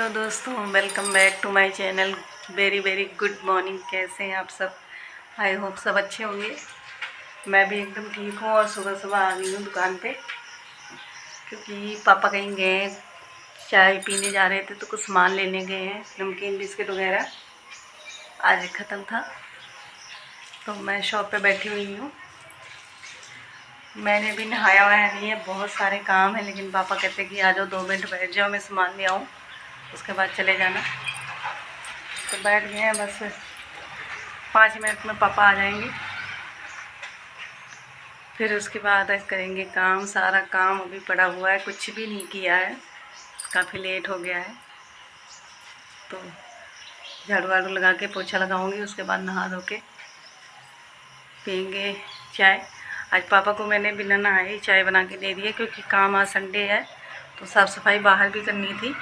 Hello दोस्तों, welcome back to my channel. Very very good morning. कैसे हैं आप सब? आई होप सब अच्छे होंगे। मैं भी एकदम ठीक हूँ और सुबह सुबह आ गई हूँ दुकान पे, क्योंकि पापा कहीं गए हैं, चाय पीने जा रहे थे तो कुछ सामान लेने गए हैं, नमकीन बिस्किट वगैरह। आज ख़त्म था तो मैं शॉप पे बैठी हुई हूँ। मैंने भी नहाया वाया नहीं है, बहुत सारे काम है, लेकिन पापा कहते कि आ जाओ 2 मिनट बैठ जाओ, मैं सामान ले आऊँ, उसके बाद चले जाना। तो बैठ गए हैं, बस 5 मिनट में पापा आ जाएंगे, फिर उसके बाद करेंगे काम। सारा काम अभी पड़ा हुआ है, कुछ भी नहीं किया है, काफ़ी लेट हो गया है। तो झाड़ू वाड़ू लगा के पोछा लगाऊंगी, उसके बाद नहा धो के पियेंगे चाय। आज पापा को मैंने बिना नहाए ही चाय बना के दे दी है, क्योंकि काम आज संडे है तो साफ़ सफाई बाहर भी करनी थी,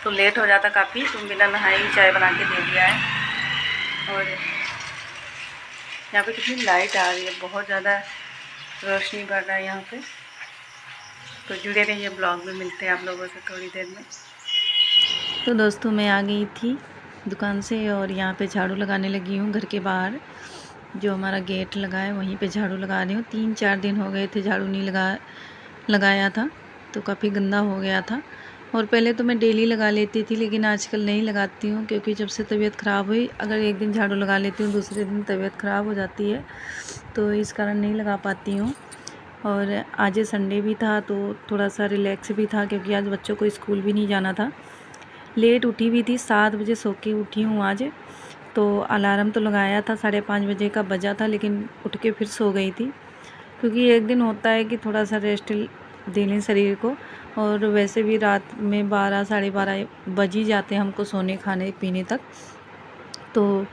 तो लेट हो जाता काफ़ी, तो बिना नहाए ही चाय बना के दे दिया है। और यहाँ पे कितनी लाइट आ रही है, बहुत ज़्यादा रोशनी बढ़ रहा है यहाँ पे। तो जुड़े रहिए ब्लॉग में, मिलते हैं आप लोगों से थोड़ी देर में। तो दोस्तों, मैं आ गई थी दुकान से और यहाँ पे झाड़ू लगाने लगी हूँ। घर के बाहर जो हमारा गेट लगा है वहीं पे झाड़ू लगा रही हूँ। 3-4 दिन हो गए थे झाड़ू नहीं लगाया था, तो काफ़ी गंदा हो गया था। और पहले तो मैं डेली लगा लेती थी, लेकिन आजकल नहीं लगाती हूँ, क्योंकि जब से तबीयत ख़राब हुई, अगर एक दिन झाड़ू लगा लेती हूँ दूसरे दिन तबीयत ख़राब हो जाती है, तो इस कारण नहीं लगा पाती हूँ। और आज संडे भी था तो थोड़ा सा रिलैक्स भी था, क्योंकि आज बच्चों को स्कूल भी नहीं जाना था। लेट उठी भी थी, 7 बजे सो के उठी हूँ आज। तो अलार्म तो लगाया था, 5:30 बजे का बजा था, लेकिन उठ के फिर सो गई थी, क्योंकि एक दिन होता है कि थोड़ा सा रेस्ट दे लें शरीर को। और वैसे भी रात में 12 12:30 बज ही जाते हैं हमको सोने खाने पीने तक, तो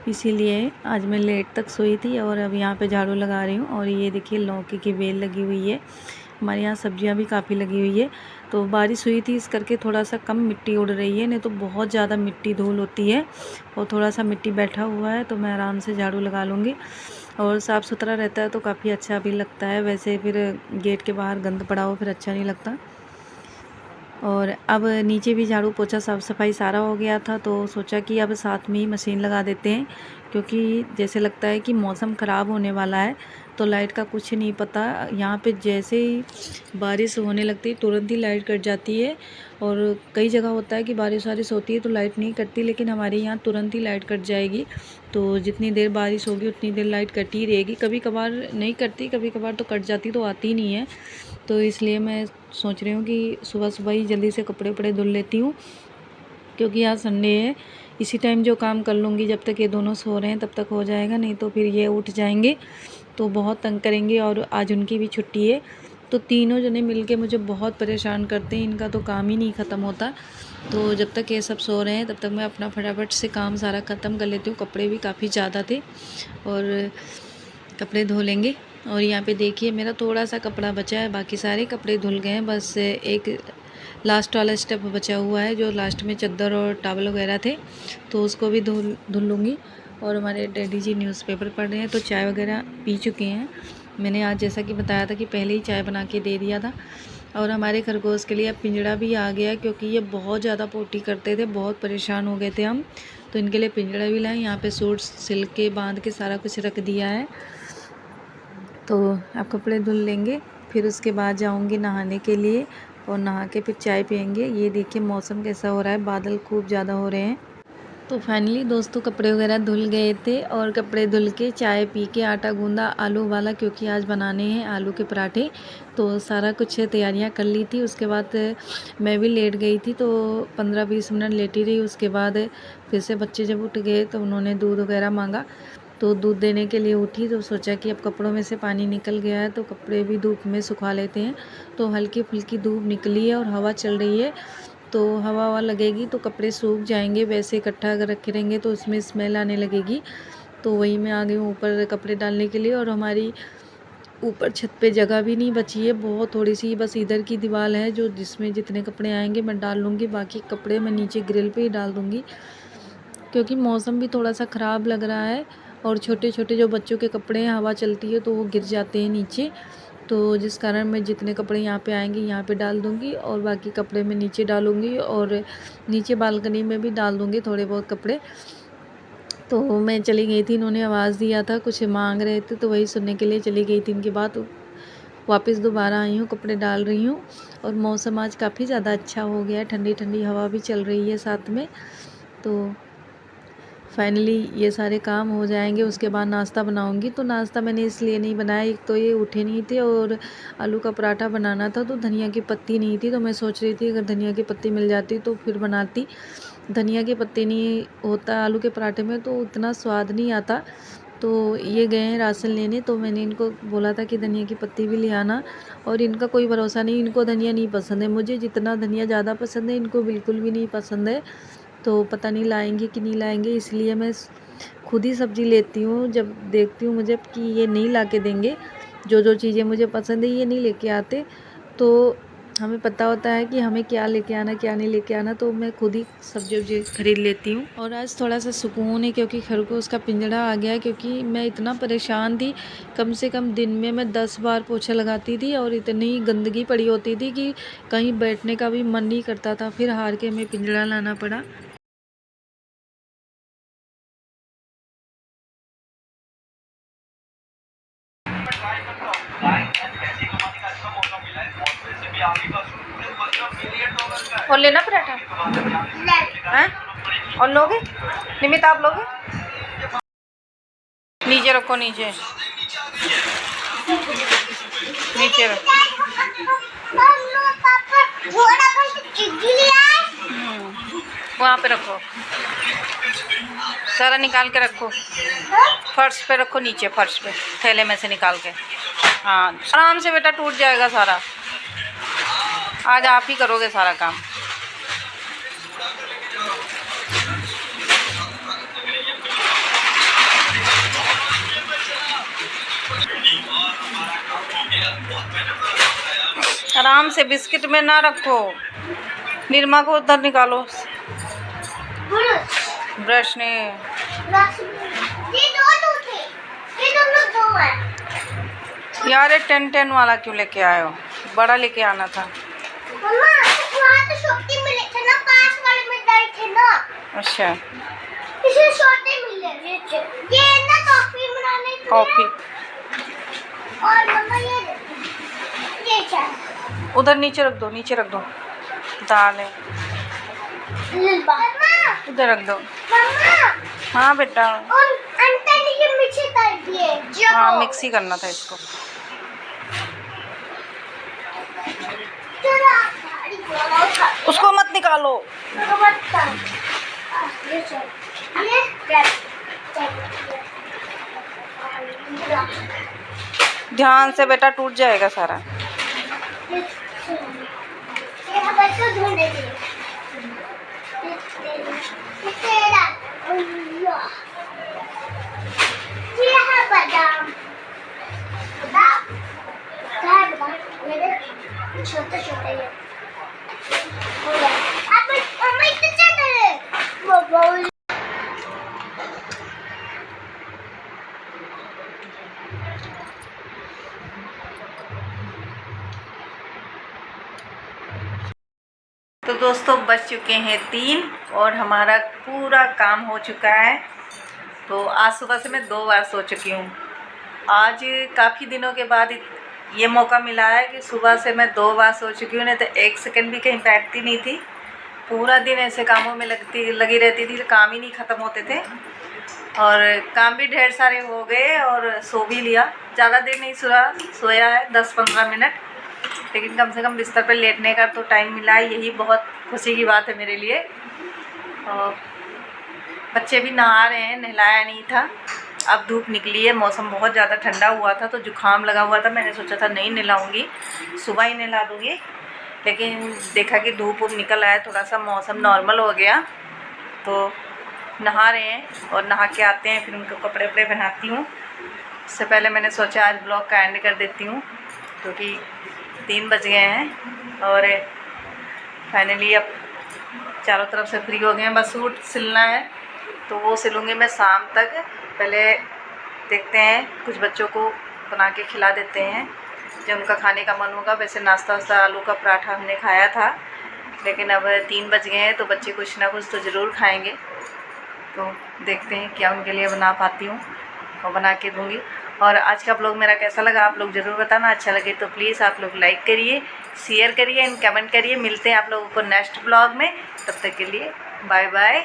इसीलिए आज मैं लेट तक सोई थी। और अब यहाँ पे झाड़ू लगा रही हूँ। और ये देखिए लौकी की बेल लगी हुई है, हमारे यहाँ सब्जियाँ भी काफ़ी लगी हुई है। तो बारिश हुई थी, इस करके थोड़ा सा कम मिट्टी उड़ रही है, नहीं तो बहुत ज़्यादा मिट्टी धूल होती है। और थोड़ा सा मिट्टी बैठा हुआ है, तो मैं आराम से झाड़ू लगा लूँगी। और साफ़ सुथरा रहता है तो काफ़ी अच्छा भी लगता है। वैसे फिर गेट के बाहर गंद पड़ा हो फिर अच्छा नहीं लगता। और अब नीचे भी झाड़ू पोछा साफ़ सफाई सारा हो गया था, तो सोचा कि अब साथ में ही मशीन लगा देते हैं, क्योंकि जैसे लगता है कि मौसम ख़राब होने वाला है, तो लाइट का कुछ नहीं पता। यहाँ पे जैसे ही बारिश होने लगती है तुरंत ही लाइट कट जाती है। और कई जगह होता है कि बारिश वारिश होती है तो लाइट नहीं कटती, लेकिन हमारे यहाँ तुरंत ही लाइट कट जाएगी। तो जितनी देर बारिश होगी उतनी देर लाइट कटी रहेगी। कभी कभार नहीं कटती, कभी कभार तो कट जाती, तो आती नहीं है। तो इसलिए मैं सोच रही हूँ कि सुबह सुबह ही जल्दी से कपड़े उपड़े धुल लेती हूँ, क्योंकि आज संडे है। इसी टाइम जो काम कर लूँगी, जब तक ये दोनों सो रहे हैं तब तक हो जाएगा, नहीं तो फिर ये उठ जाएंगे तो बहुत तंग करेंगे। और आज उनकी भी छुट्टी है, तो तीनों जने मिलके मुझे बहुत परेशान करते हैं, इनका तो काम ही नहीं ख़त्म होता। तो जब तक ये सब सो रहे हैं तब तक मैं अपना फटाफट से काम सारा ख़त्म कर लेती हूँ। कपड़े भी काफ़ी ज़्यादा थे और कपड़े धो लेंगे। और यहाँ पे देखिए मेरा थोड़ा सा कपड़ा बचा है, बाकी सारे कपड़े धुल गए हैं। बस एक लास्ट वाला स्टेप बचा हुआ है, जो लास्ट में चादर और टॉवल वगैरह थे, तो उसको भी धुल लूँगी। और हमारे डैडी जी न्यूज़पेपर पढ़ रहे हैं, तो चाय वगैरह पी चुके हैं। मैंने आज जैसा कि बताया था कि पहले ही चाय बना के दे दिया था। और हमारे खरगोश के लिए अब पिंजड़ा भी आ गया, क्योंकि ये बहुत ज़्यादा पोटी करते थे, बहुत परेशान हो गए थे हम, तो इनके लिए पिंजड़ा भी लाए। यहाँ पे सूट सिल के बांध के सारा कुछ रख दिया है। तो अब कपड़े धुल लेंगे, फिर उसके बाद जाऊंगी नहाने के लिए, और नहा के फिर चाय पियेंगे। ये देखिए मौसम कैसा हो रहा है, बादल खूब ज़्यादा हो रहे हैं। तो फाइनली दोस्तों कपड़े वगैरह धुल गए थे, और कपड़े धुल के चाय पी के आटा गूंदा आलू वाला, क्योंकि आज बनाने हैं आलू के पराठे। तो सारा कुछ तैयारियां कर ली थी। उसके बाद मैं भी लेट गई थी, तो 15-20 मिनट लेटी रही। उसके बाद फिर से बच्चे जब उठ गए तो उन्होंने दूध वगैरह मांगा, तो दूध देने के लिए उठी, तो सोचा कि अब कपड़ों में से पानी निकल गया है तो कपड़े भी धूप में सुखा लेते हैं। तो हल्की फुल्की धूप निकली है और हवा चल रही है, तो हवा लगेगी तो कपड़े सूख जाएंगे। वैसे इकट्ठा अगर रखे रहेंगे तो उसमें स्मेल आने लगेगी। तो वही मैं आ गई हूँ ऊपर कपड़े डालने के लिए। और हमारी ऊपर छत पे जगह भी नहीं बची है, बहुत थोड़ी सी, बस इधर की दीवार है जो जिसमें जितने कपड़े आएंगे मैं डाल लूँगी, बाकी कपड़े मैं नीचे ग्रिल पे ही डाल दूँगी, क्योंकि मौसम भी थोड़ा सा ख़राब लग रहा है। और छोटे छोटे जो बच्चों के कपड़े हैं, हवा चलती है तो वो गिर जाते हैं नीचे, तो जिस कारण मैं जितने कपड़े यहाँ पे आएंगे यहाँ पे डाल दूँगी और बाकी कपड़े मैं नीचे डालूँगी और नीचे बालकनी में भी डाल दूँगी थोड़े बहुत कपड़े। तो मैं चली गई थी, इन्होंने आवाज़ दिया था, कुछ मांग रहे थे तो वही सुनने के लिए चली गई थी। इनके बाद वापस दोबारा आई हूँ, कपड़े डाल रही हूँ और मौसम आज काफ़ी ज़्यादा अच्छा हो गया है, ठंडी ठंडी हवा भी चल रही है साथ में। तो फाइनली ये सारे काम हो जाएंगे, उसके बाद नाश्ता बनाऊंगी। तो नाश्ता मैंने इसलिए नहीं बनाया, एक तो ये उठे नहीं थे और आलू का पराठा बनाना था तो धनिया की पत्ती नहीं थी। तो मैं सोच रही थी अगर धनिया की पत्ती मिल जाती तो फिर बनाती। धनिया की पत्ती नहीं होता आलू के पराठे में तो उतना स्वाद नहीं आता। तो ये गए हैं राशन लेने, तो मैंने इनको बोला था कि धनिया की पत्ती भी ले आना और इनका कोई भरोसा नहीं, इनको धनिया नहीं पसंद है। मुझे जितना धनिया ज़्यादा पसंद है इनको बिल्कुल भी नहीं पसंद है। तो पता नहीं लाएंगे कि नहीं लाएंगे, इसलिए मैं खुद ही सब्ज़ी लेती हूँ। जब देखती हूँ मुझे कि ये नहीं ला के देंगे, जो जो चीज़ें मुझे पसंद है ये नहीं लेके आते, तो हमें पता होता है कि हमें क्या लेके आना क्या नहीं लेके आना, तो मैं खुद ही सब्जी खरीद लेती हूँ। और आज थोड़ा सा सुकून है क्योंकि खरगोश का पिंजड़ा आ गया, क्योंकि मैं इतना परेशान थी। कम से कम दिन में मैं 10 बार पोछा लगाती थी और इतनी गंदगी पड़ी होती थी कि कहीं बैठने का भी मन नहीं करता था। फिर हार के हमें पिंजड़ा लाना पड़ा। और लेना पराठा हैं? और लोगे? निमित आप लोगे? नीचे रखो, नीचे नीचे रखो। वहाँ पे रखो, सारा निकाल के रखो, फर्श पे रखो, नीचे फर्श पे थैले में से निकाल के। हाँ आराम से बेटा, टूट जाएगा सारा। आज आप ही करोगे सारा काम। आराम से, बिस्किट में ना रखो। निरमा को उधर निकालो, ब्रश ने। यार 10 वाला क्यों लेके आए हो? बड़ा लेके आना था। मम्मा, वहाँ तो छोटे मिले थे ना, पास वाले में गए थे ना। अच्छा, इसे छोटे मिले। ये ना कॉफी बनाने के लिए। कॉफी। और मम्मा ये चाय उधर नीचे रख दो, नीचे रख दो। दाल है, मम्मा, उधर रख दो। मम्मा। हाँ बेटा। और अंकल ने ये मिक्सी कर दिए। हाँ मिक्सी करना था इसको। उसको मत निकालो। ध्यान से बेटा, टूट जाएगा सारा। छोटे छोटे अब मम्मा इतने ज्यादा है वो। तो दोस्तों बज चुके हैं 3 और हमारा पूरा काम हो चुका है। तो आज सुबह से मैं 2 बार सो चुकी हूँ। आज काफ़ी दिनों के बाद ये मौका मिला है कि सुबह से मैं 2 बार सो चुकी हूँ, नहीं तो 1 सेकंड भी कहीं बैठती नहीं थी। पूरा दिन ऐसे कामों में लगी रहती थी, काम ही नहीं ख़त्म होते थे और काम भी ढेर सारे हो गए और सो भी लिया। ज़्यादा देर नहीं सोया है, 10-15 मिनट, लेकिन कम से कम बिस्तर पर लेटने का तो टाइम मिला है, यही बहुत खुशी की बात है मेरे लिए। और बच्चे भी नहा रहे हैं, नहलाया नहीं था। अब धूप निकली है, मौसम बहुत ज़्यादा ठंडा हुआ था तो जुकाम लगा हुआ था। मैंने सोचा था नहीं नहलाऊँगी, सुबह ही नहला दूँगी, लेकिन देखा कि धूप निकल आया, थोड़ा सा मौसम नॉर्मल हो गया तो नहा रहे हैं और नहा के आते हैं फिर उनको कपड़े वपड़े पहनाती हूँ। इससे पहले मैंने सोचा आज ब्लॉग का एंड कर देती हूँ क्योंकि 3 बज गए हैं और फाइनली अब चारों तरफ से फ्री हो गए हैं। बस सूट सिलना है तो वो सिलूँगी मैं शाम तक। पहले देखते हैं, कुछ बच्चों को बना के खिला देते हैं जो उनका खाने का मन होगा। वैसे नाश्ता वास्ता आलू का पराठा हमने खाया था, लेकिन अब 3 बज गए हैं तो बच्चे कुछ ना कुछ तो ज़रूर खाएंगे। तो देखते हैं क्या उनके लिए बना पाती हूँ और बना के दूँगी। और आज का ब्लॉग मेरा कैसा लगा आप लोग ज़रूर बताना। अच्छा लगे तो प्लीज़ आप लोग लाइक करिए, शेयर करिए एंड कमेंट करिए। मिलते हैं आप लोगों को नेक्स्ट ब्लॉग में, तब तक के लिए बाय बाय।